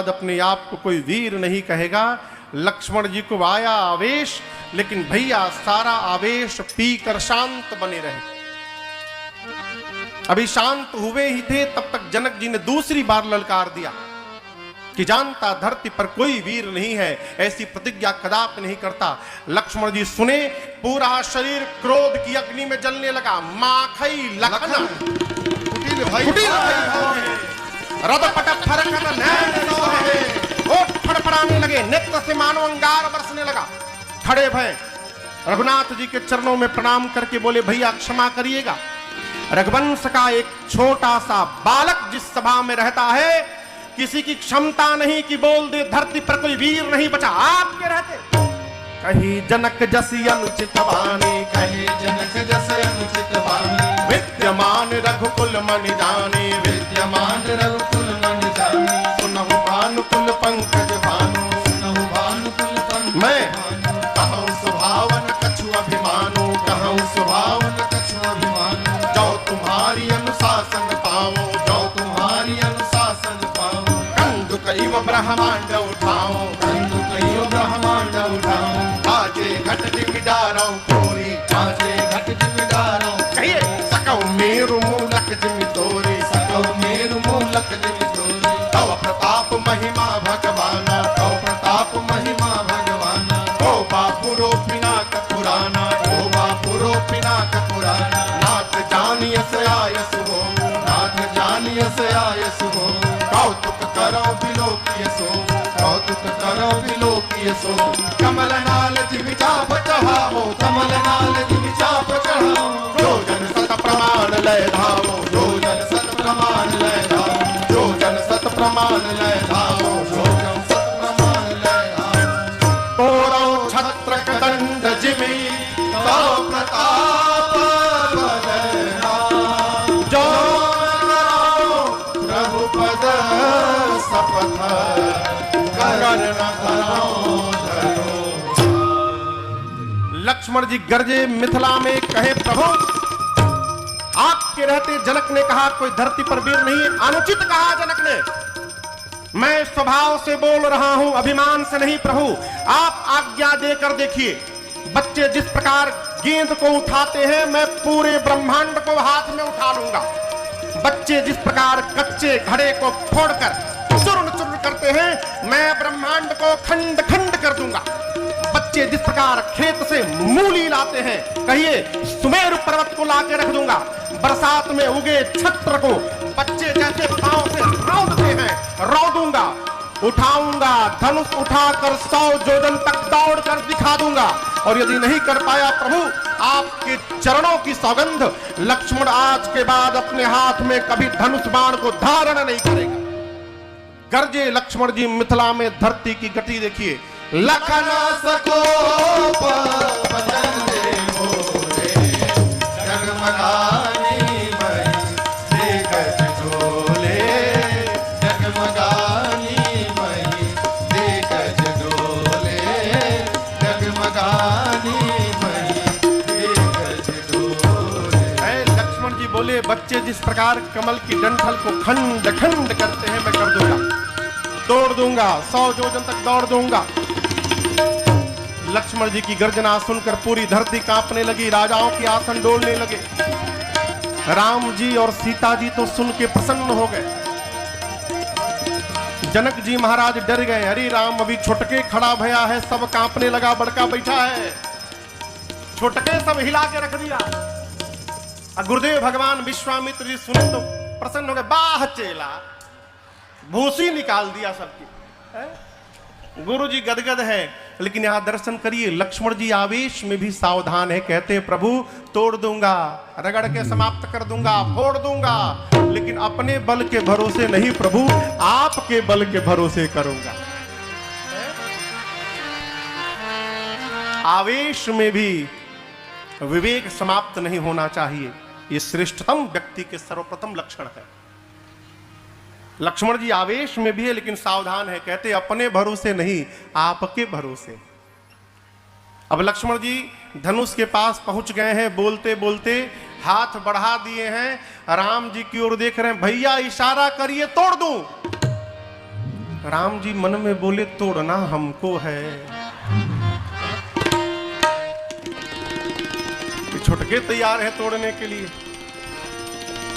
अपने आप को कोई वीर नहीं कहेगा। लक्ष्मण जी को आया आवेश, लेकिन भैया सारा आवेश पीकर शांत बने रहे। अभी शांत हुए ही थे तब तक जनक जी ने दूसरी बार ललकार दिया कि जानता धरती पर कोई वीर नहीं है, ऐसी प्रतिज्ञा कदापि नहीं करता। लक्ष्मण जी सुने, पूरा शरीर क्रोध की अग्नि में जलने लगा। माखई लखना रदपट फरकत नैन सोहे, होठ फड़फड़ाने लगे, नेत्र से मानो अंगार बरसने लगा। खड़े भय रघुनाथ जी के चरणों में प्रणाम करके बोले, भैया क्षमा करिएगा। रघुवंश का एक छोटा सा बालक जिस सभा में रहता है, किसी की क्षमता नहीं कि बोल दे धरती पर कोई वीर नहीं बचा। आपके रहते कहीं जनक जसी अनुचित वाणी, कहे जनक जस अनुचित वाणी, विद्यमान रघुकुल मन जाने, विद्यमान रघुकुल मन जानी। सुनहु भानुकुल पंकज भानु, सुनहु भानुकुल पंकज मैं भानु। कहूँ सुभावन कछु अभिमानो, कहूँ सुभावन कछु अभिमानो, जो तुम्हारी अनुशासन पाओ, जो तुम्हारी अनुशासन पाओ। कंदु कईव ब्रह्मांड उठाओ, कंदु कहियो ब्रह्मांड उठाओ। आजे घट जिमिदारों कोरी, आजे घट जिमिदारों कहिए सकौ मेरु मूलक जिमि तोरी, सकौ मेरु मूलक जिमि तोरी। तव प्रताप महिमा भगवाना, तव प्रताप महिमा भगवाना। ओ बापू रोपिनाक पुराना, ओ बापुरो पिनाक पुराना। नाथ जानिय सयायस हो, नाथ जानिय से आयस हो। कौतुक करो बिलोकिय सो, कौतुक करो बिलोकिय सो। कमल नाल जिमि चाप चढ़ावो, कमल नाल जिमि चाप चढ़ाओ। जो जन सत प्रमाण लय धावो, जो जन सत प्रमाण लय धाओ, जो जन सत प्रमाण लय धावो। जो जन सत प्रमाण लय धाओ। तोरो छत्र दंड जिमि तो प्रताप बलराम, जो प्रभु पद शपथ कर न करो धरो। लक्ष्मण जी गरजे मिथिला में कहे, प्रभु आपके रहते। जनक ने कहा कोई धरती पर वीर नहीं है। अनुचित कहा जनक ने, मैं स्वभाव से बोल रहा हूं, अभिमान से नहीं। प्रभु आप आज्ञा देकर देखिए, बच्चे जिस प्रकार गेंद को उठाते हैं, मैं पूरे ब्रह्मांड को हाथ में उठा लूंगा। बच्चे जिस प्रकार कच्चे घड़े को फोड़कर चूर्ण चूर्ण करते हैं, मैं ब्रह्मांड को खंड खंड कर दूंगा। बच्चे जिस प्रकार खेत से मूली लाते हैं, कहिए सुमेरु पर्वत को लाके रख दूंगा। बरसात में उगे छत्र को बच्चे जैसे पांव से रौंदते हैं, रौंदूंगा। उठाऊंगा धनुष उठाकर 100 जोजन तक दौड़ कर दिखा दूंगा। और यदि नहीं कर पाया प्रभु, आपके चरणों की सौगंध, लक्ष्मण आज के बाद अपने हाथ में कभी धनुष बाण को धारण नहीं करेगा। गर्जे लक्ष्मण जी मिथिला में धरती की गति देखिए। लखन सको बदन दे मोरे, जगमगानी मई देखत डोले। जगमगानी मई देखत डोले, जगमगानी मई देखत डोले। लक्ष्मण जी बोले, बच्चे जिस प्रकार कमल की डंठल को खंड खंड करते हैं, मैं कर दूंगा, तोड़ दूंगा, 100 जोजन तक दौड़ दूंगा। लक्ष्मण जी की गर्जना सुनकर पूरी धरती कांपने लगी, राजाओं के आसन डोलने लगे। राम जी और सीता जी तो सुन के प्रसन्न हो गए। जनक जी महाराज डर गए, अरे राम अभी छुटके खड़ा भया है, सब कांपने लगा, बड़का बैठा है। छुटके सब हिला के रख दिया। गुरुदेव भगवान विश्वामित्र जी सुने तो प्रसन्न हो गए, बाह चेला, भूसी निकाल दिया सबकी। गुरु जी गदगद है, लेकिन यहां दर्शन करिए, लक्ष्मण जी आवेश में भी सावधान है। कहते हैं प्रभु तोड़ दूंगा, रगड़ के समाप्त कर दूंगा, फोड़ दूंगा, लेकिन अपने बल के भरोसे नहीं प्रभु, आपके बल के भरोसे करूंगा। आवेश में भी विवेक समाप्त नहीं होना चाहिए। यह श्रेष्ठतम व्यक्ति के सर्वप्रथम लक्षण है। लक्ष्मण जी आवेश में भी है, लेकिन सावधान है। कहते अपने भरोसे नहीं, आपके भरोसे। अब लक्ष्मण जी धनुष के पास पहुंच गए हैं, बोलते बोलते हाथ बढ़ा दिए हैं, राम जी की ओर देख रहे हैं, भैया इशारा करिए तोड़ दूं। राम जी मन में बोले तोड़ना हमको है। छुटके तैयार है तोड़ने के लिए।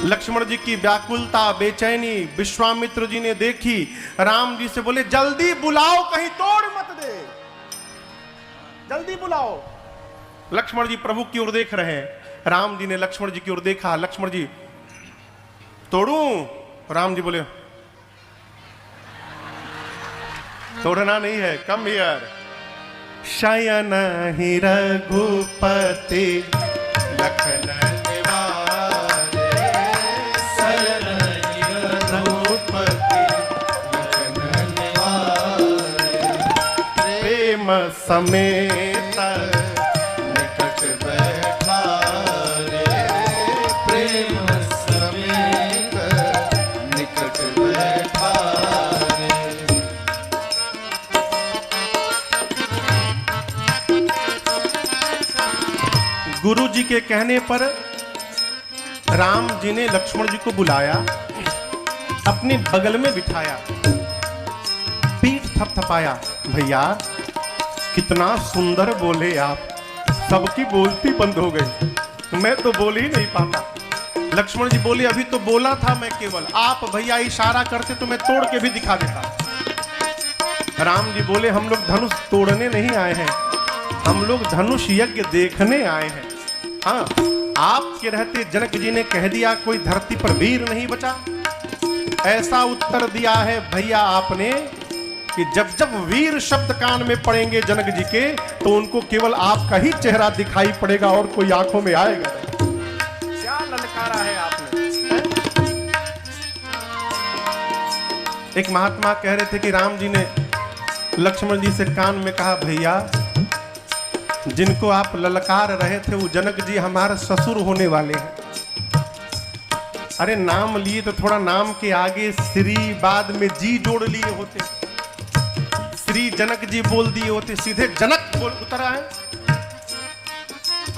लक्ष्मण जी की व्याकुलता बेचैनी विश्वामित्र जी ने देखी। राम जी से बोले जल्दी बुलाओ, कहीं तोड़ मत दे, जल्दी बुलाओ। लक्ष्मण जी प्रभु की ओर देख रहे हैं। राम जी ने लक्ष्मण जी की ओर देखा। लक्ष्मण जी तोड़ूं? राम जी बोले तोड़ना नहीं है, कम हियर। शयन ही रघुपति लखन निवारे, शयन ही रघुपति लखन निवारे, प्रेम समेत निकट बैठा रे, प्रेम समेत निकट बैठा रे। गुरु जी के कहने पर राम जी ने लक्ष्मण जी को बुलाया, अपने बगल में बिठाया, पीठ थपथपाया। भैया कितना सुंदर बोले आप, सबकी बोलती बंद हो गई, मैं तो बोल ही नहीं पाता। लक्ष्मण जी बोले अभी तो बोला था मैं केवल, आप भैया इशारा करते तो मैं तोड़ के भी दिखा देता। राम जी बोले हम लोग धनुष तोड़ने नहीं आए हैं, हम लोग धनुष यज्ञ देखने आए हैं। हाँ, आपके रहते जनक जी ने कह दिया कोई धरती पर वीर नहीं बचा। ऐसा उत्तर दिया है भैया आपने कि जब जब वीर शब्द कान में पड़ेंगे जनक जी के, तो उनको केवल आपका ही चेहरा दिखाई पड़ेगा और कोई आंखों में आएगा नहीं। क्या ललकारा है आपने। एक महात्मा कह रहे थे कि राम जी ने लक्ष्मण जी से कान में कहा भैया जिनको आप ललकार रहे थे वो जनक जी हमारे ससुर होने वाले हैं। अरे नाम लिए तो थोड़ा नाम के आगे श्री बाद में जी जोड़ लिए होते, श्री जनक जी बोल दिए होते, सीधे जनक बोल उतर आए।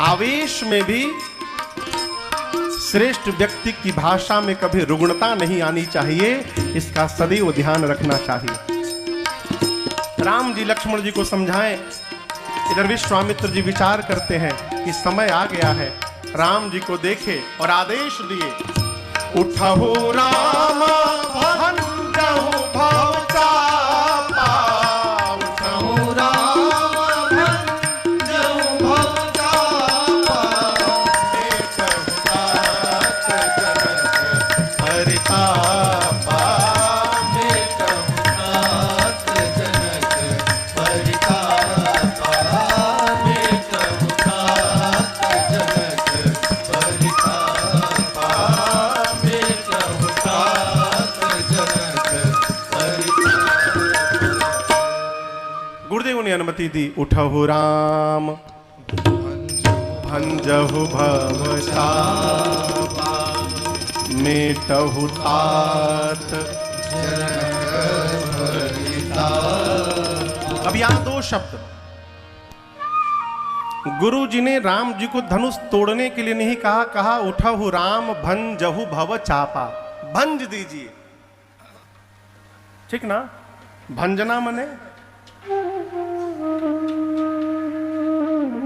आवेश में भी श्रेष्ठ व्यक्ति की भाषा में कभी रुग्णता नहीं आनी चाहिए, इसका सदैव ध्यान रखना चाहिए। राम जी लक्ष्मण जी को समझाएं। इधर विश्वामित्र जी विचार करते हैं कि समय आ गया है। राम जी को देखे और आदेश दिए, उठहु राम भंजहु भव चापा, उठहु राम भंजहु भव चापा, देखहु तात जनक परितापा, देखहु तात जनक परितापा, देखहु तात जनक परितापा, देखहु तात जनक परितापा। गुरुदेव ने अनुमति दी। उठहु राम भंजहु भव चापा, मेटहु तात जनक परितापा। अब यहां दो शब्द, गुरु जी ने राम जी को धनुष तोड़ने के लिए नहीं कहा, कहा उठहु राम भंजहु भव चापा, भंज दीजिए। ठीक ना, भंजना मने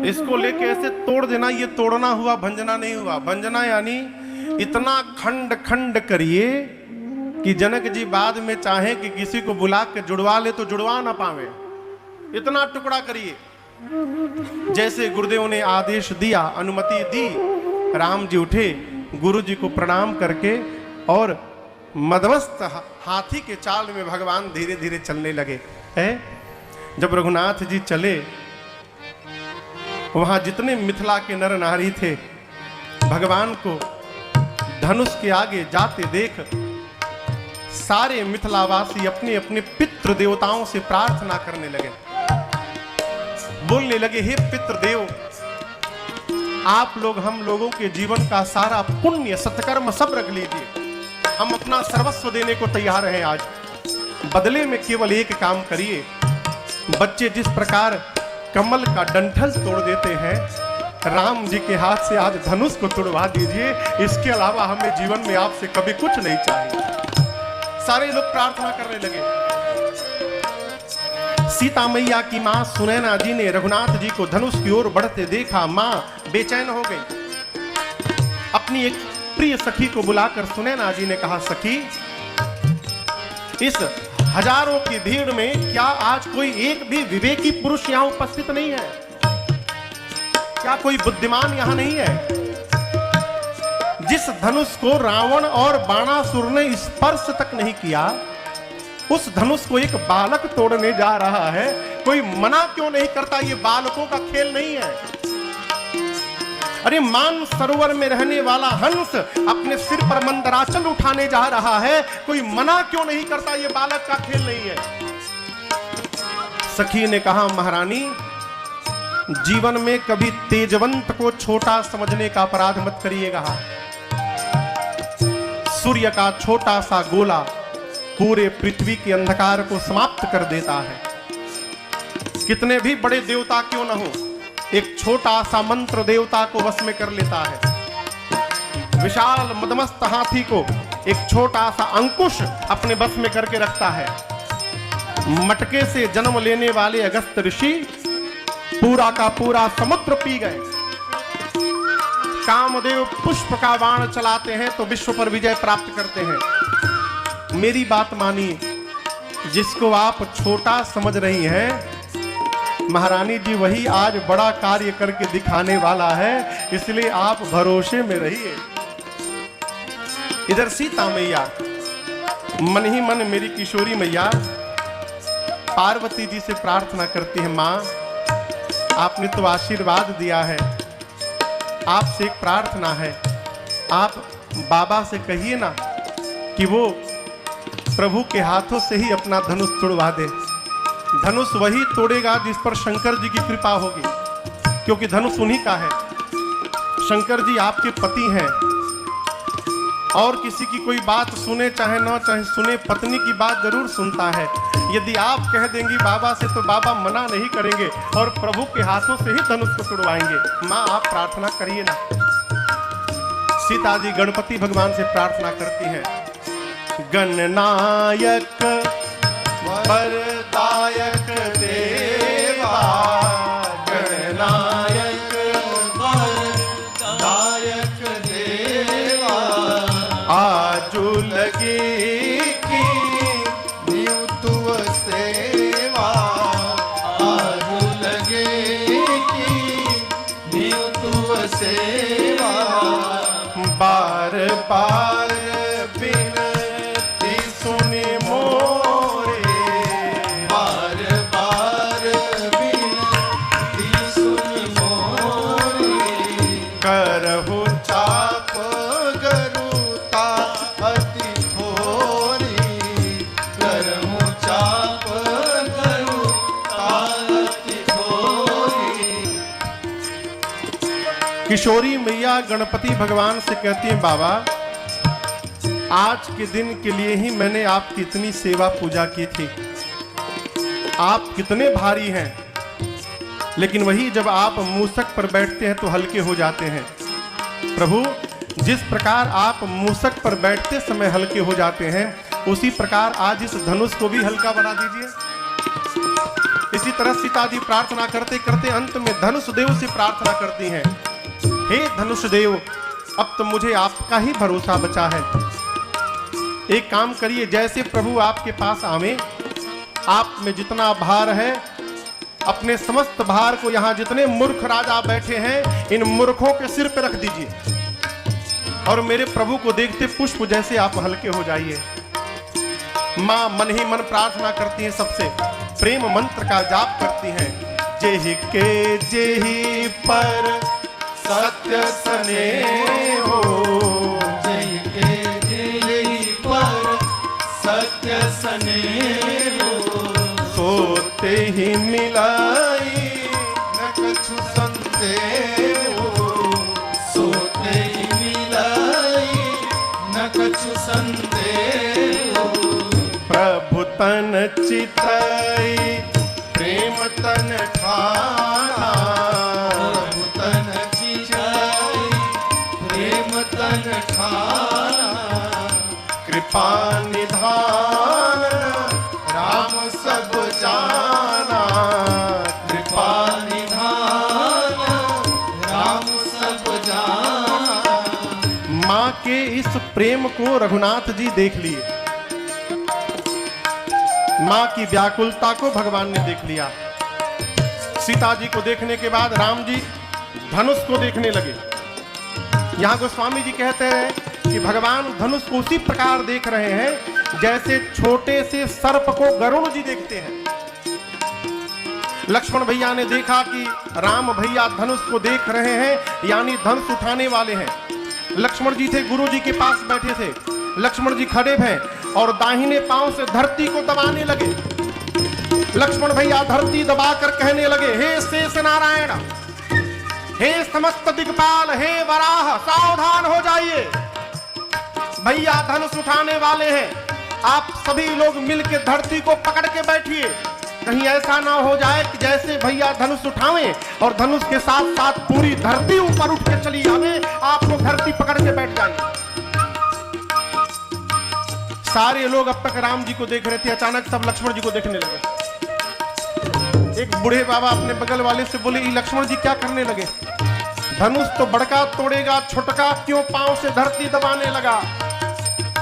इसको लेके ऐसे तोड़ देना, ये तोड़ना हुआ, भंजना नहीं हुआ। भंजना यानी इतना खंड खंड करिए कि जनक जी बाद में चाहे कि किसी को बुला के जुड़वा ले तो जुड़वा ना पावे, इतना टुकड़ा करिए। जैसे गुरुदेव ने आदेश दिया, अनुमति दी, राम जी उठे, गुरु जी को प्रणाम करके और मदमस्त हाथी के चाल में भगवान धीरे धीरे चलने लगे। है जब रघुनाथ जी चले, वहां जितने मिथिला के नर नारी थे भगवान को धनुष के आगे जाते देख सारे मिथिलावासी अपने अपने पितृ देवताओं से प्रार्थना करने लगे, बोलने लगे, हे पितृ देव, आप लोग हम लोगों के जीवन का सारा पुण्य सत्कर्म सब रख लीजिए, हम अपना सर्वस्व देने को तैयार हैं। आज बदले में केवल एक काम करिए, बच्चे जिस प्रकार कमल का डंठल तोड़ देते हैं, राम जी के हाथ से आज धनुष को तोड़वा दीजिए, इसके अलावा हमें जीवन में आपसे कभी कुछ नहीं चाहिए। सारे लोग प्रार्थना करने लगे। सीता मैया की मां सुनैना जी ने रघुनाथ जी को धनुष की ओर बढ़ते देखा। मां बेचैन हो गई। अपनी एक प्रिय सखी को बुलाकर सुनैना जी ने कहा, सखी, इस हजारों की भीड़ में क्या आज कोई एक भी विवेकी पुरुष यहां उपस्थित नहीं है? क्या कोई बुद्धिमान यहां नहीं है? जिस धनुष को रावण और बाणासुर ने स्पर्श तक नहीं किया, उस धनुष को एक बालक तोड़ने जा रहा है। कोई मना क्यों नहीं करता? ये बालकों का खेल नहीं है। अरे मान सरोवर में रहने वाला हंस अपने सिर पर मंदराचल उठाने जा रहा है, कोई मना क्यों नहीं करता? ये बालक का खेल नहीं है। सखी ने कहा, महारानी, जीवन में कभी तेजवंत को छोटा समझने का अपराध मत करिएगा। सूर्य का छोटा सा गोला पूरे पृथ्वी के अंधकार को समाप्त कर देता है। कितने भी बड़े देवता क्यों न हो, एक छोटा सा मंत्र देवता को वश में कर लेता है। विशाल मदमस्त हाथी को एक छोटा सा अंकुश अपने बस में करके रखता है। मटके से जन्म लेने वाले अगस्त ऋषि पूरा का पूरा समुद्र पी गए। कामदेव पुष्प का बाण चलाते हैं तो विश्व पर विजय प्राप्त करते हैं। मेरी बात मानिए, जिसको आप छोटा समझ रही हैं, महारानी जी वही आज बड़ा कार्य करके दिखाने वाला है, इसलिए आप भरोसे में रहिए। इधर सीता मैया मन ही मन मेरी किशोरी मैया पार्वती जी से प्रार्थना करती है, मां, आपने तो आशीर्वाद दिया है, आपसे एक प्रार्थना है, आप बाबा से कहिए ना कि वो प्रभु के हाथों से ही अपना धनुष तोड़वा दे। धनुष वही तोड़ेगा जिस पर शंकर जी की कृपा होगी, क्योंकि धनुष उन्हीं का है। शंकर जी आपके पति हैं और किसी की कोई बात सुने चाहे ना चाहे सुने, पत्नी की बात जरूर सुनता है। यदि आप कह देंगी बाबा से तो बाबा मना नहीं करेंगे और प्रभु के हाथों से ही धनुष को तोड़वाएंगे। माँ, आप प्रार्थना करिए ना। सीता जी गणपति भगवान से प्रार्थना करती हैं, गणनायक वरदायक देवा, गणनायक वरदायक देवा, आजू लगे की न्यू तुव सेवा, आजू लगे की न्यू तुव सेवा, बार बार बिनती सुनी मोरे, बार बार बिनती सुनी मोरे, करहु चाप गरुता अति थोरी, करहु चाप गरुता अति थोरी। किशोरी मैया गणपति भगवान से कहती हैं, बाबा, आज के दिन के लिए ही मैंने आपकी इतनी सेवा पूजा की थी। आप कितने भारी हैं, लेकिन वही जब आप मूसक पर बैठते हैं तो हल्के हो जाते हैं। प्रभु, जिस प्रकार आप मूसक पर बैठते समय हल्के हो जाते हैं, उसी प्रकार आज इस धनुष को भी हल्का बना दीजिए। इसी तरह सीता जी प्रार्थना करते करते अंत में धनुष देव से प्रार्थना करती हैं, हे धनुष देव, अब तो मुझे आपका ही भरोसा बचा है। एक काम करिए, जैसे प्रभु आपके पास आवे, आप में जितना भार है, अपने समस्त भार को यहाँ जितने मूर्ख राजा बैठे हैं, इन मूर्खों के सिर पे रख दीजिए और मेरे प्रभु को देखते पुष्प जैसे आप हल्के हो जाइए। माँ मन ही मन प्रार्थना करती हैं, सबसे प्रेम मंत्र का जाप करती हैं, जेहि के जेहि पर सत्य स्नेहो, जय के जय पर सत्य स्नेहो, सोते ही मिलाई न कछु संदेहो, सोते ही मिलाई न कछु संदेहो, प्रभु तन चितई प्रेम तन खाना, प्रभु तन चितई प्रेम तन खाना, कृपा निधान राम सा सब जाना, कृपा निधान राम सब जाना। मां के इस प्रेम को रघुनाथ जी देख लिए, मां की व्याकुलता को भगवान ने देख लिया। सीता जी को देखने के बाद राम जी धनुष को देखने लगे। यहां गोस्वामी जी कहते हैं कि भगवान धनुष को उसी प्रकार देख रहे हैं जैसे छोटे से सर्प को गरुड़ जी देखते हैं। लक्ष्मण भैया ने देखा कि राम भैया धनुष को देख रहे हैं, यानी धनुष उठाने वाले हैं। लक्ष्मण जी थे, गुरु जी के पास बैठे थे। लक्ष्मण जी खड़े हैं और दाहिने पांव से धरती को दबाने लगे। लक्ष्मण भैया धरती दबाकर कहने लगे, हे शेष नारायण, हे समस्त दिक्पाल, हे वराह, सावधान हो जाइए। भैया धनुष उठाने वाले हैं, आप सभी लोग मिलकर धरती को पकड़ के बैठिए। कहीं ऐसा ना हो जाए कि जैसे भैया धनुष उठावें और धनुष के साथ साथ पूरी धरती ऊपर उठ के चली आवे, आप लोग धरती पकड़ के बैठ जाइए। सारे लोग अब तक राम जी को देख रहे थे, अचानक सब लक्ष्मण जी को देखने लगे। एक बूढ़े बाबा अपने बगल वाले से बोले, ये लक्ष्मण जी क्या करने लगे? धनुष तो बड़का तोड़ेगा, छोटका क्यों पांव से धरती दबाने लगा?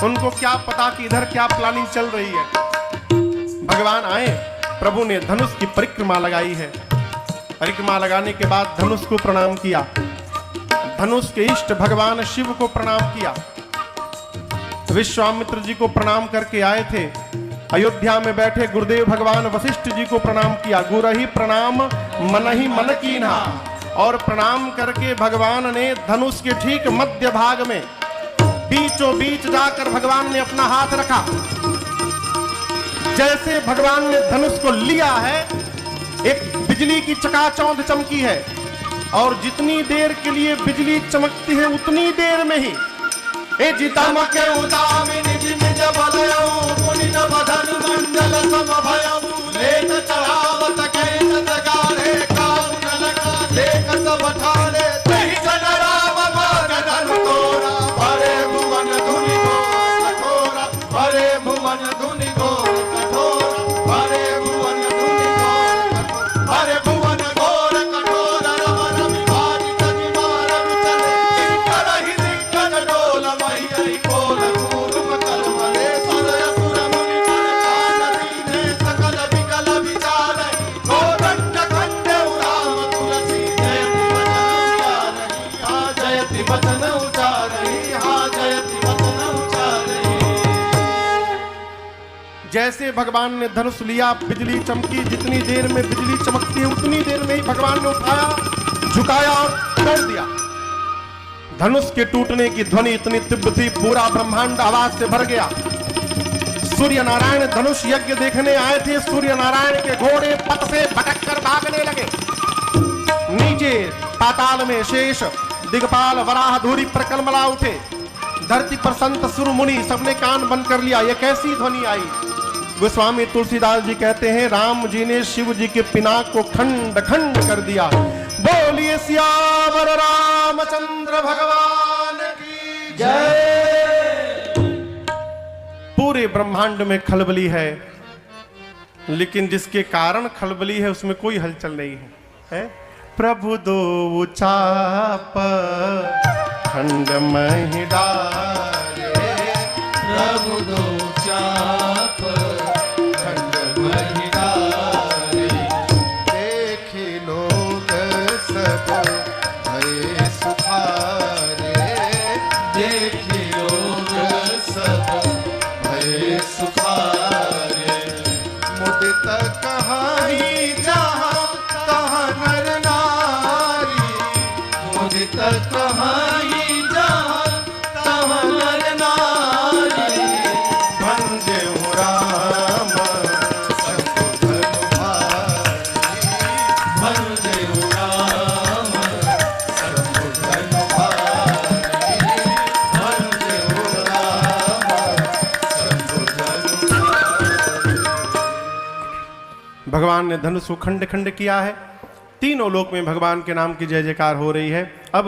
उनको क्या पता कि इधर क्या प्लानिंग चल रही है। भगवान आए, प्रभु ने धनुष की परिक्रमा लगाई है। परिक्रमा लगाने के बाद धनुष को प्रणाम किया, धनुष के इष्ट भगवान शिव को प्रणाम किया, विश्वामित्र जी को प्रणाम करके आए थे। अयोध्या में बैठे गुरुदेव भगवान वशिष्ठ जी को प्रणाम किया। गुरहि प्रणाम मनहि मन कीन्हा, और प्रणाम करके भगवान ने धनुष के ठीक मध्य भाग में बीचों बीच जाकर भगवान ने अपना हाथ रखा। जैसे भगवान ने धनुष को लिया है, एक बिजली की चकाचौंध चमकी है, और जितनी देर के लिए बिजली चमकती है उतनी देर में ही ए जितमके उदामिनी जिमिज बलयऊ, पुनित बधन मंडल समभयऊ, लेत चढ़ावत कैत गाढ़े काउन लगा, लेक सब ठाले तेहि जन राम भगदन तोरा, भरे भुवन धुनि घोर कठोरा, भरे भुवन धुनि घोर कठोरा, भरे भुवन धुनि घोर कठोरा, भरे भुवन घोर कठोरा, रम रमि भाजित जिमारम चले, करहि दिग्गज डोल महि कोल कूरुम कलमले, सरय सुर मुनि नर दीने, सकल विकल विचार गोदंड खंडे राम तुलसी, जयति वचन उचारहि, हा जयति वचन उचारहि। जैसे भगवान ने धनुष लिया, बिजली चमकी। जितनी देर में बिजली चमकती है उतनी देर में ही भगवान ने उठाया, झुकाया और तोड़ दिया। धनुष के टूटने की ध्वनि इतनी तीव्र थी, पूरा ब्रह्मांड आवाज से भर गया। सूर्य नारायण धनुष यज्ञ देखने आए थे। सूर्य नारायण के घोड़े पथ से भटक कर भागने लगे। नीचे पाताल में शेष, दिगपाल, वराह, धूरी पर कलमला उठे। धरती पर संत, सुर, मुनि सबने कान बंद कर लिया। यह कैसी ध्वनि आई? गोस्वामी तुलसीदास जी कहते हैं, राम जी ने शिव जी के पिनाक को खंड खंड कर दिया। बोलिए सियावर रामचंद्र भगवान की जय। पूरे ब्रह्मांड में खलबली है, लेकिन जिसके कारण खलबली है उसमें कोई हलचल नहीं है। प्रभु दो चाप खंड महि डारे, प्रभु दो चाप खंड महि डारे, देखे लोग सब भये सुखारे, देखे लोग सब भये सुखारे। मुदित कहाई जहाँ तहाँ नर नारी, मुदित कहाई जहाँ तहाँ नर नारी, भंजे राम संबोधन भारी, भंजे राम संबोधन भारी, भंजे राम संबोधन भारी। भगवान ने धनुष को खंड खंड किया है। तीनों लोक में भगवान के नाम की जय जयकार हो रही है। अब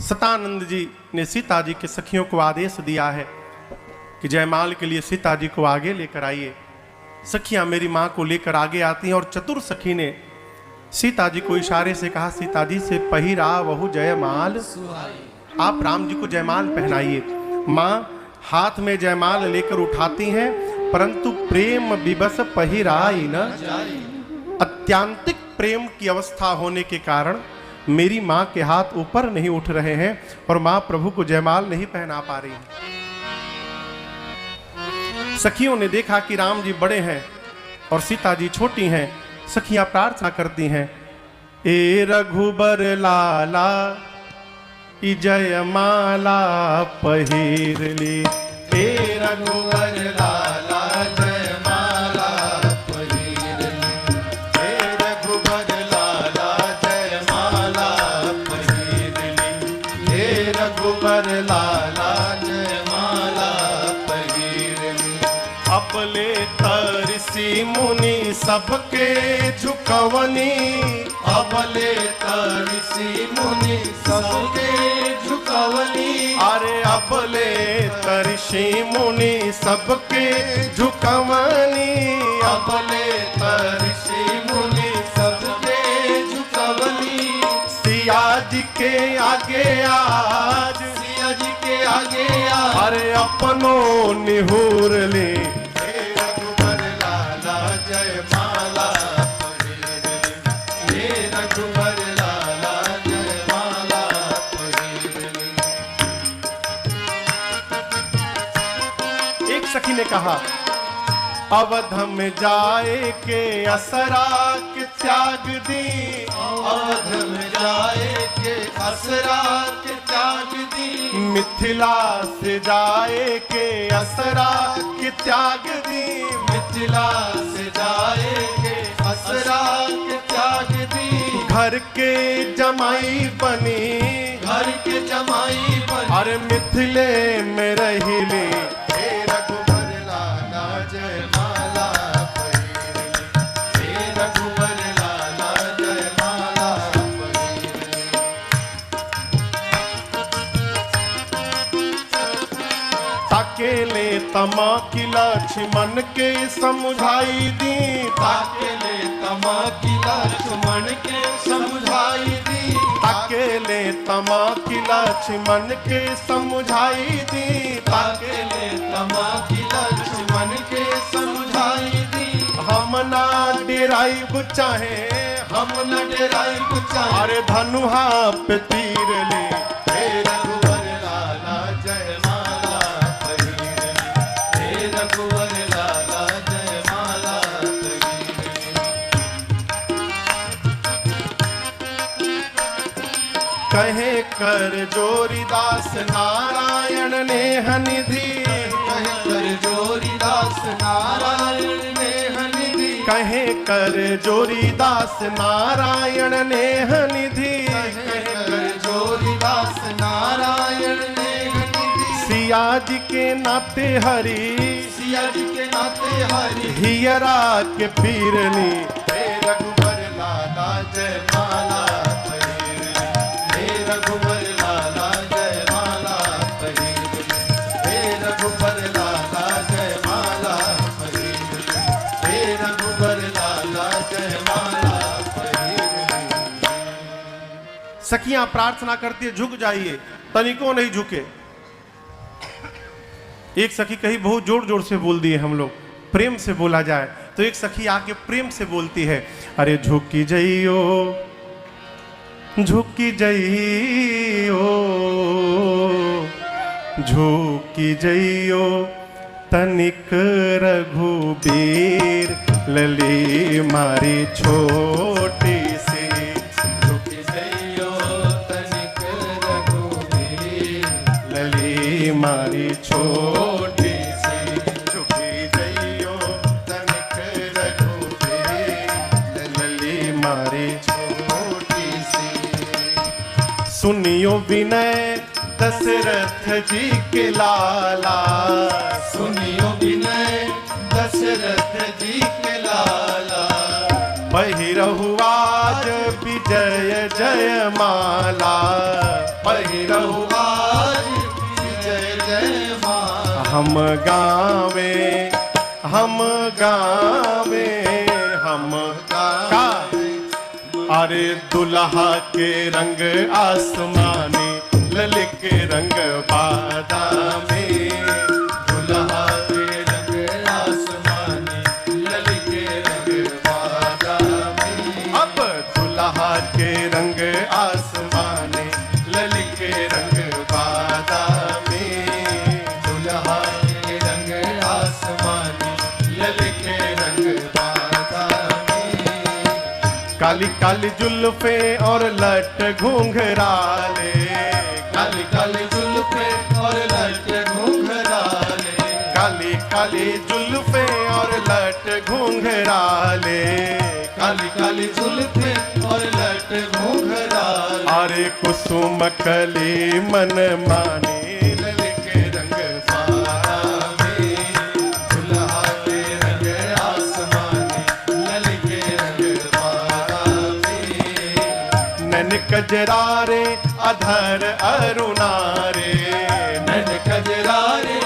सतानंद जी ने सीता जी के सखियों को आदेश दिया है कि जयमाल के लिए सीता जी को आगे लेकर आइए। सखियां मेरी मां को लेकर आगे आती हैं और चतुर सखी ने सीता जी को इशारे से कहा, सीता जी से पहिरा वहु जयमाल, आप राम जी को जयमाल पहनाइए। मां हाथ में जयमाल लेकर उठाती हैं, परंतु प्रेम विवश पहिराई न। अत्यांतिक प्रेम की अवस्था होने के कारण मेरी मां के हाथ ऊपर नहीं उठ रहे हैं और मां प्रभु को जयमाल नहीं पहना पा रही। सखियों ने देखा कि राम जी बड़े हैं और सीता जी छोटी हैं। सखियां प्रार्थना करती हैं, ए रघुबर लाला ई जयमाला पहिर ली, ए रघुबर लाला जयमाला पहिर ली, ए रघुबर लाला जयमाला पहिर ली, ए रघुबर लाला जयमाला पहिर ली। अपले तरसी मुनि सबके झुकवनी, अबले तरसी मुनि सबके झुकवनी, अरे अपले तरसी मुनि सबके झुकवनी, अबले तरसी मुनि सबके झुकवनी। सिया जी के आगे आज, सिया जी के आगे अरे अपनों निहुर ले, हे रघुबर लाला जयमाला पहिर ली, हे रघुबर लाला जयमाला पहिर ली। एक सखी ने कहा, अवध में जाए के असरा के त्याग दी, अवध में जाए के असरा के त्याग दी, मिथिला से जाए के असरा के त्याग दी, मिथिला से जाए के असरा के त्याग दी। घर के जमाई बनी, घर के जमाई बनी, अरे मिथिले में रही ली, हे रघुबर लाला जयमाला पहिर ली, हे रघुबर लाला जयमाला पहिर ली। ताकेले तमा की लक्ष्मण के समझाई दी, ताकेले तमा की लक्ष्मण के समझाई दी, ताकेले तमा की लक्ष्मण के समझाई दी, ताकेले तमा की लक्ष्मण के समझाई दी। हम ना डेराइब चाहे, हम न डेराई चाहे, अरे धनुहा पे तीर ले, हे रघुवर लाला जयमाला पहिर ली, हे रघुवर लाला जयमाला पहिर ली। कहे कर जोरीदास नारायण ने हनिधि, कहे कर जोरीदास नारायण ने हनिधि, कहे कर जोरीदास नारायण ने हनिधि, कहे कर जोरीदास नारायण ने हनिधि। सिया जी के नाते हरि, सिया जी के नाते हरि, हियरा के पीरनी, हे रघुबर लाला जयमाला पहिर ली, हे रघुबर लाला जयमाला पहिर ली, हे रघुबर लाला जयमाला पहिर ली, हे रघुबर लाला जयमाला पहिर ली। सखियां प्रार्थना करती है, झुक जाइए, तनिको नहीं झुके। एक सखी कही बहुत जोर जोर से बोल दिए हम लोग, प्रेम से बोला जाए, तो एक सखी आके प्रेम से बोलती है, अरे झुकी जइयो, झुकी जइयो, झुकी जइयो तनिक रघुबीर, लली मारी छोटी सी, झुकी जइयो तनिक रघुबीर, लली मारी छोटी सी, झुकी जइयो तनिक रघुबीर, लली मारी छोटी सी। सुनियो विनय दशरथ जी के लाला, सुनियो विनय दशरथ जी के लाला, पहिरहु आज विजय जयमाला, पहिरहु आज विजय जयमाला। हम गावे हम गावे हम गावे। अरे दुल्हा के रंग आसमानी ललित के रंग बादामी। दुल्हा के रंग आसमानी ललित के रंग बादामी। अब दुल्हा के रंग आसमानी ललित के रंग बादामी। दुल्हा के रंग आसमानी ललित के रंग बादामी। काली काली जुल्फे और लट घूंघराले। काली काली जुल्फे और लट घूंघराले। काली काली जुल्फे और लट घूंघराले। काली काली जुल्फे और लट घूंघराले। अरे कुसुम कली मन मानी ललित के रंग बादामी। दुल्हा के रंग आसमानी ललित के रंग बादामी। नन कजरारे अधर अरुणारे। नैन कजरारे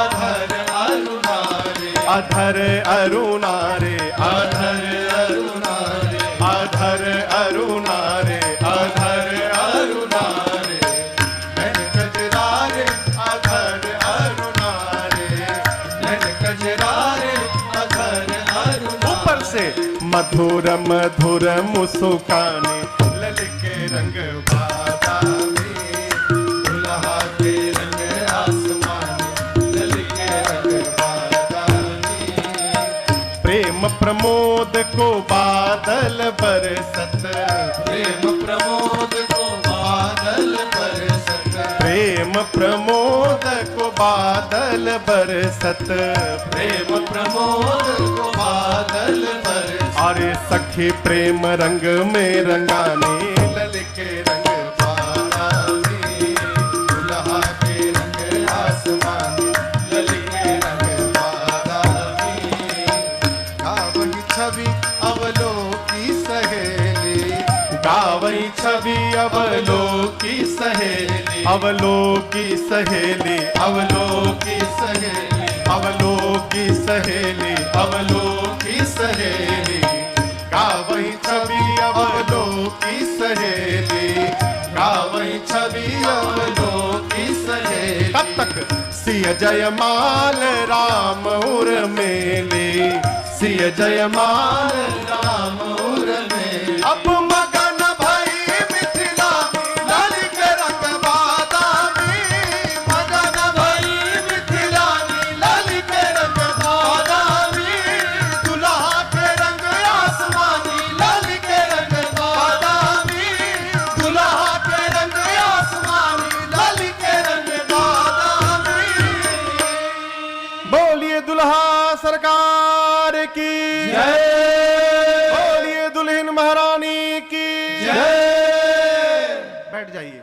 अधर अरुणारे। अधर अरुणारे अधर अरुणारे। अधर अरुणारे अधर अरुणारे। नैन कजरारे अधर अरुणारे। नैन कजरारे अधर अरुणारे। ऊपर से मधुर मधुर मुस्काने ललित के रंग बादामी। दुल्हा के रंग आसमानी ललित के रंग बादामी। प्रेम प्रमोद को बादल बरसत। प्रेम प्रमोद को बादल बरसत। प्रेम प्रमोद को बादल बरसत। प्रेम प्रमोद को बादल बरसत। अरे सखी प्रेम रंग में रंगाने ललित के रंग बादामी। दुल्हा के रंग आसमानी ललित के रंग बादामी। गावही छवि अवलोकी सहेली। गावई छवि अवलोकी सहेली। अवलोकी सहेली अवलोकी सहेली। अवलोकी सहेली अवलोकी सहेली। गावई छवि अवलोकी सहेली। गावई छवि अवलोकी सहेली। तब तक सिय जयमाल राम उर मेले। सिय जयमाल राम उर में। अब मगन भई मिथिला ललित के रंग बादामी। मगन भई मिथिलानी ललित के रंग बादामी। दुल्हा के रंग आसमानी ललित के रंग बादामी। दुल्हा के रंग आसमानी ललित के रंग बादामी। बोलिए दुल्हा सरकार की जय। बोलिए दुल्हन महारानी की जय। बैठ जाइए।